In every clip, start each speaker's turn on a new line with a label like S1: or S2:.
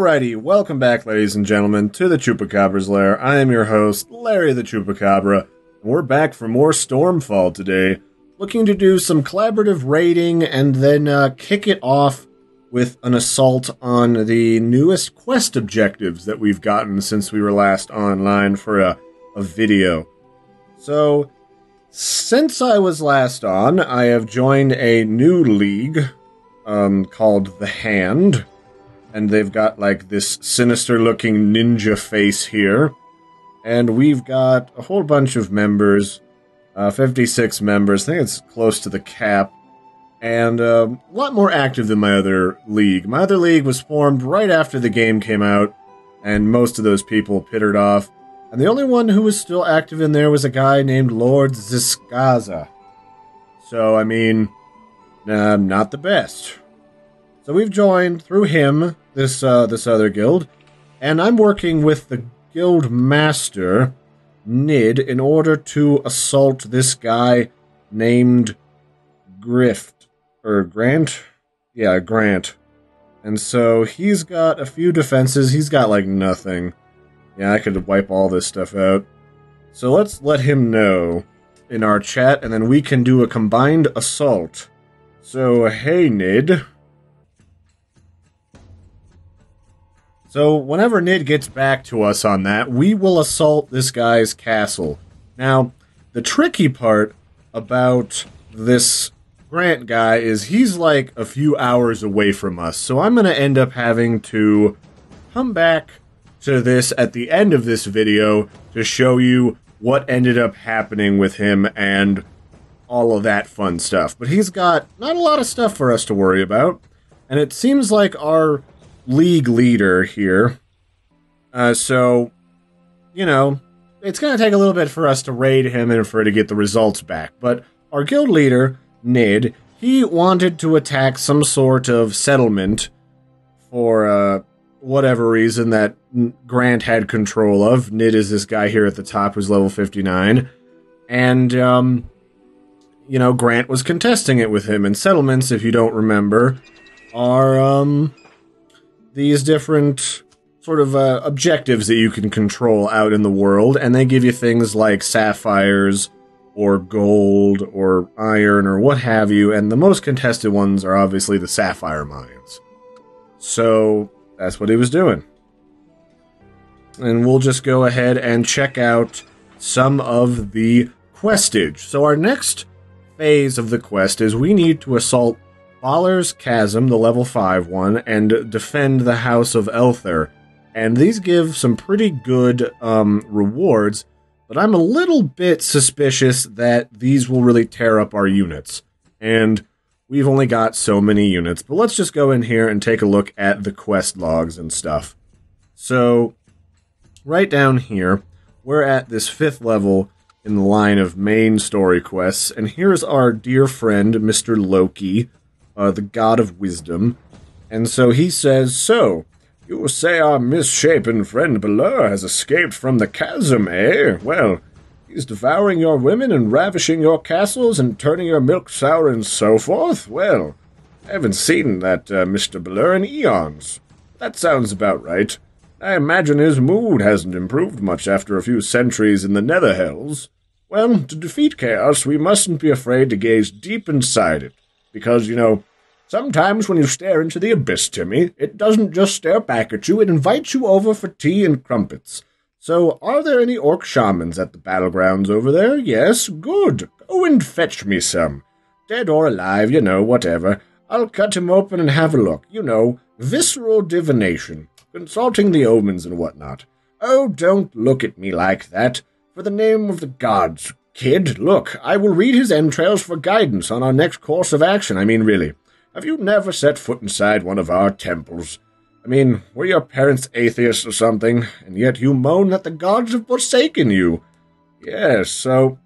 S1: Alrighty, welcome back, ladies and gentlemen, to the Chupacabra's Lair. I am your host, Larry the Chupacabra, and we're back for more Stormfall today, looking to do some collaborative raiding and then kick it off with an assault on the newest quest objectives that we've gotten since we were last online for a video. So, since I was last on, I have joined a new league called The Hand. And they've got, like, this sinister-looking ninja face here. And we've got a whole bunch of members. 56 members. I think it's close to the cap. And a lot more active than my other league. My other league was formed right after the game came out. And most of those people pittered off. And the only one who was still active in there was a guy named Lord Ziskaza. So, I mean, not the best. So we've joined, through him, this other guild, and I'm working with the guild master, Nid, in order to assault this guy named Grant? Yeah, Grant. And so he's got a few defenses, he's got like nothing. Yeah, I could wipe all this stuff out. So let's let him know in our chat, and then we can do a combined assault. So, hey Nid. So, whenever Nid gets back to us on that, we will assault this guy's castle. Now, the tricky part about this Grant guy is he's like a few hours away from us, so I'm going to end up having to come back to this at the end of this video to show you what ended up happening with him and all of that fun stuff. But he's got not a lot of stuff for us to worry about, and it seems like our league leader here. So, you know, it's going to take a little bit for us to raid him and for to get the results back. But our guild leader, Nid, he wanted to attack some sort of settlement for whatever reason that Grant had control of. Nid is this guy here at the top who's level 59. And, you know, Grant was contesting it with him. And settlements, if you don't remember, are these different sort of objectives that you can control out in the world, and they give you things like sapphires or gold or iron or what have you, and the most contested ones are obviously the sapphire mines. So that's what he was doing. And we'll just go ahead and check out some of the questage. So our next phase of the quest is we need to assault Balur's Chasm, the level 5 one, and defend the House of Elther. And these give some pretty good rewards, but I'm a little bit suspicious that these will really tear up our units. And we've only got so many units, but let's just go in here and take a look at the quest logs and stuff. So, right down here, we're at this 5th level in the line of main story quests, and here's our dear friend, Mr. Loki, the god of wisdom. And so he says, "So, you say our misshapen friend Balur has escaped from the chasm, eh? Well, he's devouring your women and ravishing your castles and turning your milk sour and so forth? Well, I haven't seen that Mr. Balur in eons. That sounds about right. I imagine his mood hasn't improved much after a few centuries in the nether hells. Well, to defeat chaos, we mustn't be afraid to gaze deep inside it. Because, you know, sometimes when you stare into the abyss, Timmy, it doesn't just stare back at you, it invites you over for tea and crumpets. So, are there any orc shamans at the battlegrounds over there? Yes? Good. Go and fetch me some. Dead or alive, you know, whatever. I'll cut him open and have a look. You know, visceral divination, consulting the omens and whatnot. Oh, don't look at me like that. For the name of the gods, kid, look, I will read his entrails for guidance on our next course of action. I mean, really. Have you never set foot inside one of our temples? I mean, were your parents atheists or something, and yet you moan that the gods have forsaken you? Yes, so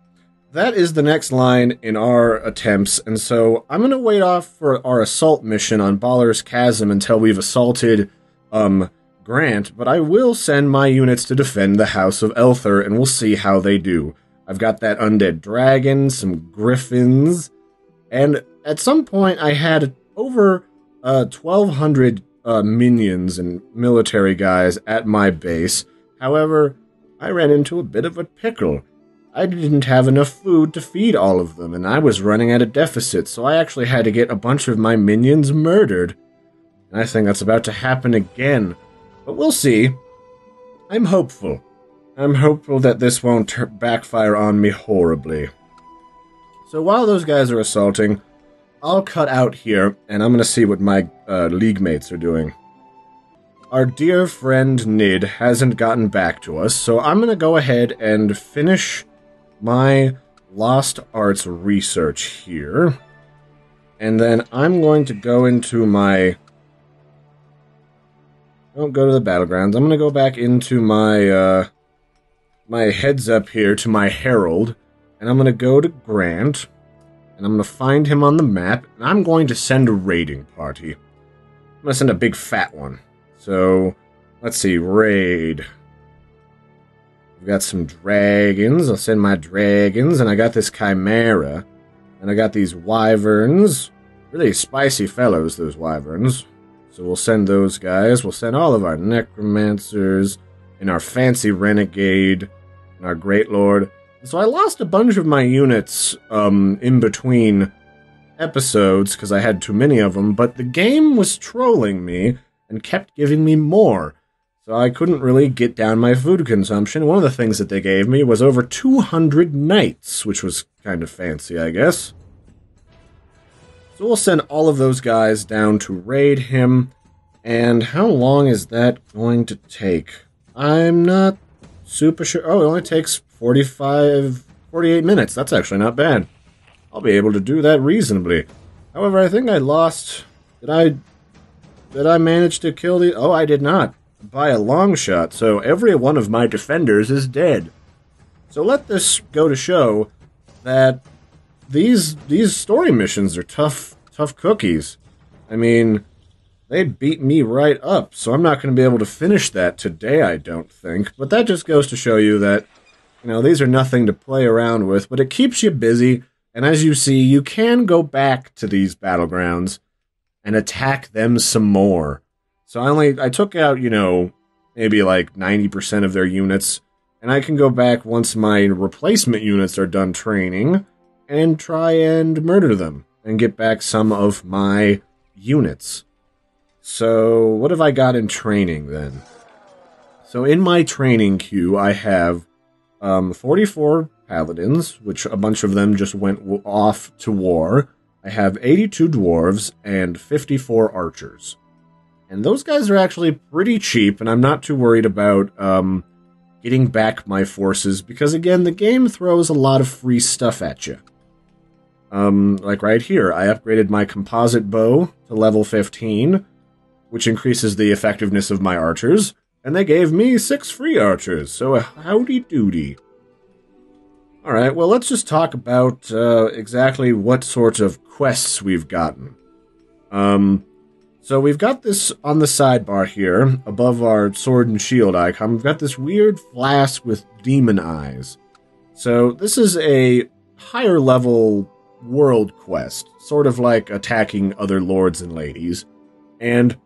S1: that is the next line in our attempts, and so I'm going to wait off for our assault mission on Balur's Chasm until we've assaulted, Grant, but I will send my units to defend the House of Elther, and we'll see how they do. I've got that undead dragon, some griffins, and at some point I had over 1,200 minions and military guys at my base. However, I ran into a bit of a pickle. I didn't have enough food to feed all of them, and I was running at a deficit, so I actually had to get a bunch of my minions murdered. And I think that's about to happen again. But we'll see. I'm hopeful. I'm hopeful that this won't backfire on me horribly. So while those guys are assaulting, I'll cut out here, and I'm going to see what my league mates are doing. Our dear friend Nid hasn't gotten back to us, so I'm going to go ahead and finish my Lost Arts research here. And then I'm going to go into my... Don't go to the battlegrounds. I'm going to go back into my, my heads up here to my Herald. And I'm going to go to Grant. And I'm going to find him on the map. And I'm going to send a raiding party. I'm going to send a big fat one. So, let's see. Raid. We've got some dragons. I'll send my dragons. And I got this chimera. And I got these wyverns. Really spicy fellows, those wyverns. So we'll send those guys. We'll send all of our necromancers. And our fancy renegade. And our great lord. So I lost a bunch of my units in between episodes because I had too many of them, but the game was trolling me and kept giving me more. So I couldn't really get down my food consumption. One of the things that they gave me was over 200 knights, which was kind of fancy, I guess. So we'll send all of those guys down to raid him. And how long is that going to take? I'm not super sure. Oh, it only takes 48 minutes. That's actually not bad. I'll be able to do that reasonably. However, I think I lost... Did I manage to kill the... Oh, I did not. By a long shot. So every one of my defenders is dead. So let this go to show that these story missions are tough cookies. I mean, they beat me right up. So I'm not going to be able to finish that today, I don't think. But that just goes to show you that, you know, these are nothing to play around with, but it keeps you busy, and as you see, you can go back to these battlegrounds and attack them some more. So I took out, you know, maybe like 90% of their units, and I can go back once my replacement units are done training and try and murder them and get back some of my units. So what have I got in training then? So in my training queue, I have 44 paladins, which a bunch of them just went off to war. I have 82 dwarves and 54 archers. And those guys are actually pretty cheap, and I'm not too worried about getting back my forces, because again, the game throws a lot of free stuff at you. Like right here, I upgraded my composite bow to level 15, which increases the effectiveness of my archers. And they gave me 6 free archers, so howdy doody. Alright, well, let's just talk about exactly what sorts of quests we've gotten. So we've got this on the sidebar here, above our sword and shield icon. We've got this weird flask with demon eyes. So this is a higher level world quest, sort of like attacking other lords and ladies. And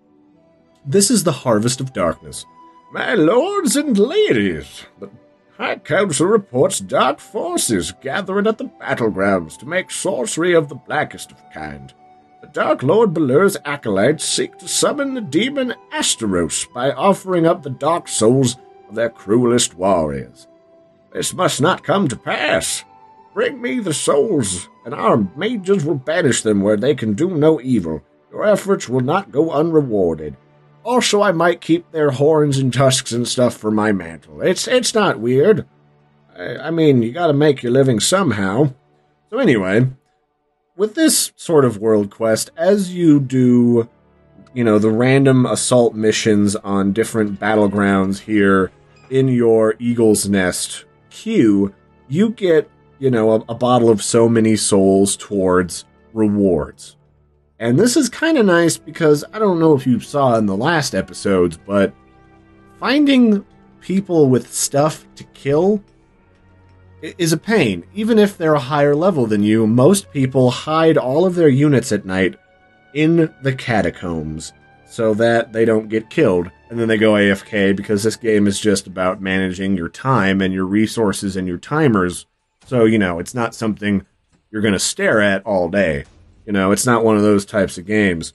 S1: this is the Harvest of Darkness. My lords and ladies, the High Council reports dark forces gathering at the battlegrounds to make sorcery of the blackest of kind. The Dark Lord Balur's acolytes seek to summon the demon Asteros by offering up the dark souls of their cruelest warriors. This must not come to pass. Bring me the souls, and our mages will banish them where they can do no evil. Your efforts will not go unrewarded. Also, I might keep their horns and tusks and stuff for my mantle. It's not weird. I mean, you gotta make your living somehow. So anyway, with this sort of world quest, as you do, you know, the random assault missions on different battlegrounds here in your Eagle's Nest queue, you get, you know, a bottle of so many souls towards rewards. And this is kind of nice because I don't know if you saw in the last episodes, but finding people with stuff to kill is a pain. Even if they're a higher level than you, most people hide all of their units at night in the catacombs. so that they don't get killed. And then they go AFK because this game is just about managing your time and your resources and your timers. So, you know, it's not something you're going to stare at all day. You know, it's not one of those types of games.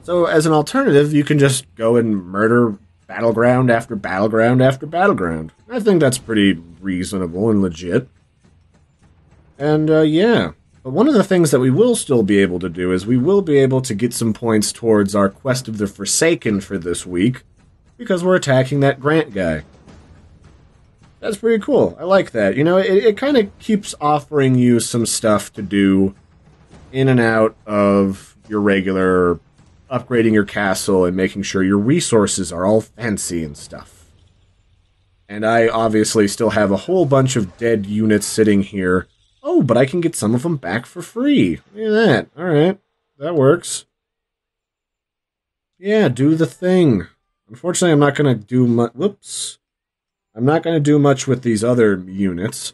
S1: So, as an alternative, you can just go and murder battleground after battleground after battleground. I think that's pretty reasonable and legit. And, yeah. But one of the things that we will still be able to do is we will be able to get some points towards our Quest of the Forsaken for this week, because we're attacking that Grant guy. That's pretty cool. I like that. You know, it kind of keeps offering you some stuff to do in and out of your regular upgrading your castle and making sure your resources are all fancy and stuff. And I obviously still have a whole bunch of dead units sitting here. Oh, but I can get some of them back for free. Look at that. Alright. That works. Yeah, do the thing. Unfortunately, I'm not going to do much... Whoops. I'm not going to do much with these other units.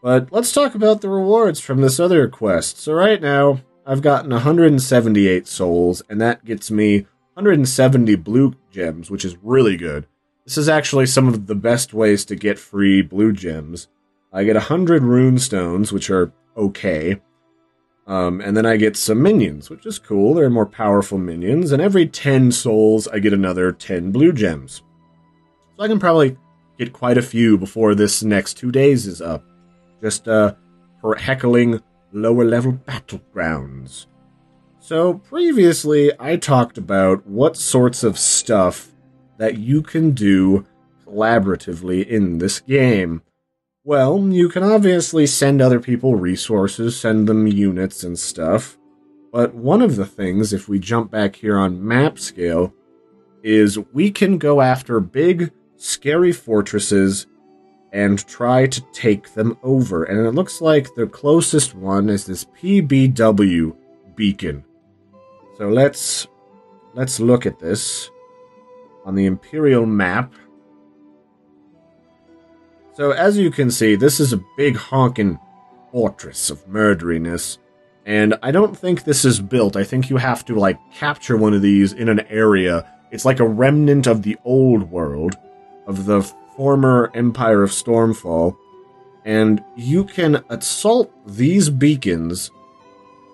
S1: But let's talk about the rewards from this other quest. So right now, I've gotten 178 souls, and that gets me 170 blue gems, which is really good. This is actually some of the best ways to get free blue gems. I get 100 rune stones, which are okay. And then I get some minions, which is cool. They're more powerful minions. And every 10 souls, I get another 10 blue gems. So I can probably get quite a few before this next 2 days is up. Just for heckling lower level battlegrounds. So previously, I talked about what sorts of stuff that you can do collaboratively in this game. Well, you can obviously send other people resources, send them units and stuff, but one of the things, if we jump back here on map scale, is we can go after big, scary fortresses and try to take them over. And it looks like the closest one is this PBW beacon. So let's look at this on the Imperial map. So, as you can see, this is a big honking fortress of murderiness, and I don't think this is built. I think you have to, like, capture one of these in an area. It's like a remnant of the old world, of the former Empire of Stormfall, and you can assault these beacons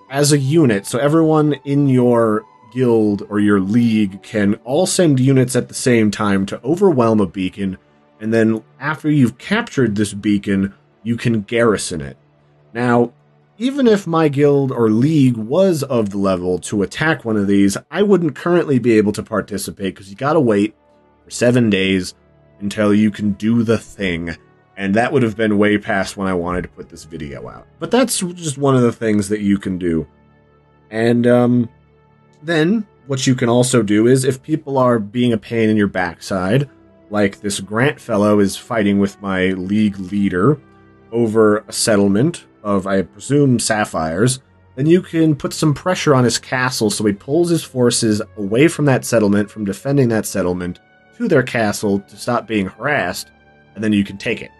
S1: as a unit, so everyone in your guild or your league can all send units at the same time to overwhelm a beacon. And then, after you've captured this beacon, you can garrison it. Now, even if my guild or league was of the level to attack one of these, I wouldn't currently be able to participate, because you gotta wait for 7 days until you can do the thing. And that would have been way past when I wanted to put this video out. But that's just one of the things that you can do. And, then, what you can also do is, if people are being a pain in your backside, like this Grant fellow is fighting with my league leader over a settlement of, I presume, sapphires, then you can put some pressure on his castle so he pulls his forces away from that settlement, from defending that settlement, to their castle to stop being harassed, and then you can take it.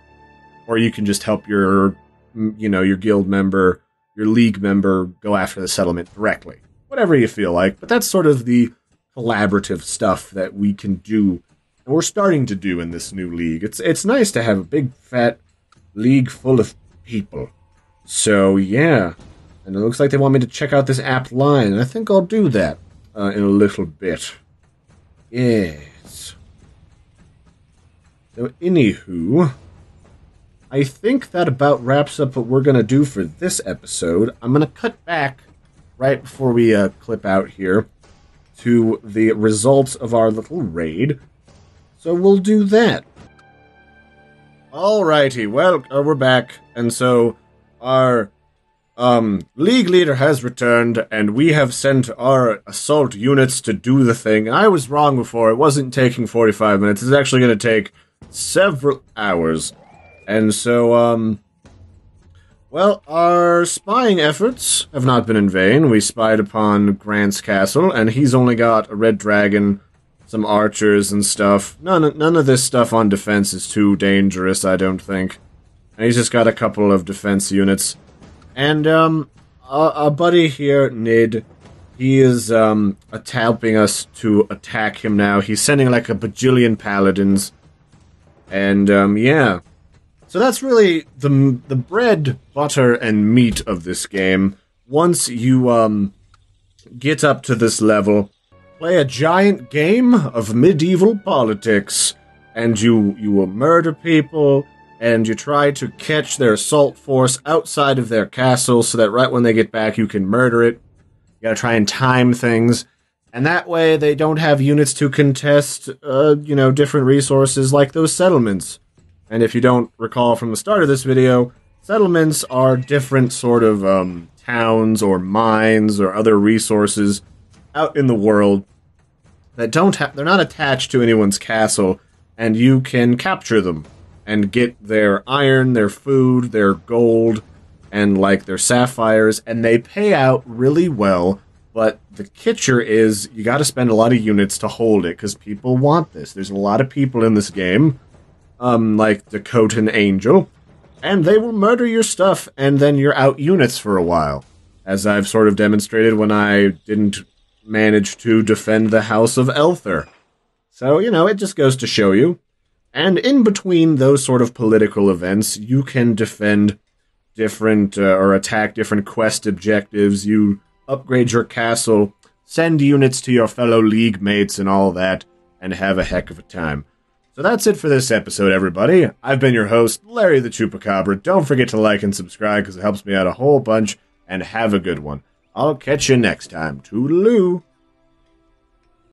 S1: Or you can just help your, your guild member, your league member, go after the settlement directly. Whatever you feel like, but that's sort of the collaborative stuff that we can do. And we're starting to do in this new league. It's nice to have a big, fat league full of people. So, yeah. And it looks like they want me to check out this apt line. And I think I'll do that in a little bit. Yes. So, anywho, I think that about wraps up what we're going to do for this episode. I'm going to cut back right before we clip out here to the results of our little raid. So we'll do that. Alrighty, well, we're back, and so our league leader has returned, and we have sent our assault units to do the thing. And I was wrong before, it wasn't taking 45 minutes, it's actually going to take several hours. And so, well, our spying efforts have not been in vain. We spied upon Grant's castle, and he's only got a red dragon, some archers and stuff. None of this stuff on defense is too dangerous, I don't think. And he's just got a couple of defense units. And, our buddy here, Nid, He is helping us to attack him now. He's sending like a bajillion paladins. And, yeah. So that's really the bread, butter, and meat of this game. Once you, get up to this level, play a giant game of medieval politics, and you will murder people, and you try to catch their assault force outside of their castle so that right when they get back you can murder it. You gotta try and time things, and that way they don't have units to contest, different resources like those settlements. And if you don't recall from the start of this video, settlements are different sort of, towns or mines or other resources out in the world that they're not attached to anyone's castle, and you can capture them and get their iron, their food, their gold, and like their sapphires, and they pay out really well. But the kitcher is you got to spend a lot of units to hold it because people want this. There's a lot of people in this game, like Dakotan Angel, and they will murder your stuff, and then you're out units for a while, as I've sort of demonstrated when I didn't manage to defend the House of Elther. So, it just goes to show you. And in between those sort of political events, you can defend different, or attack different quest objectives. You upgrade your castle, send units to your fellow league mates and all that, and have a heck of a time. So that's it for this episode, everybody. I've been your host, Larry the Chupacabra. Don't forget to like and subscribe because it helps me out a whole bunch, and have a good one. I'll catch you next time. Toodaloo!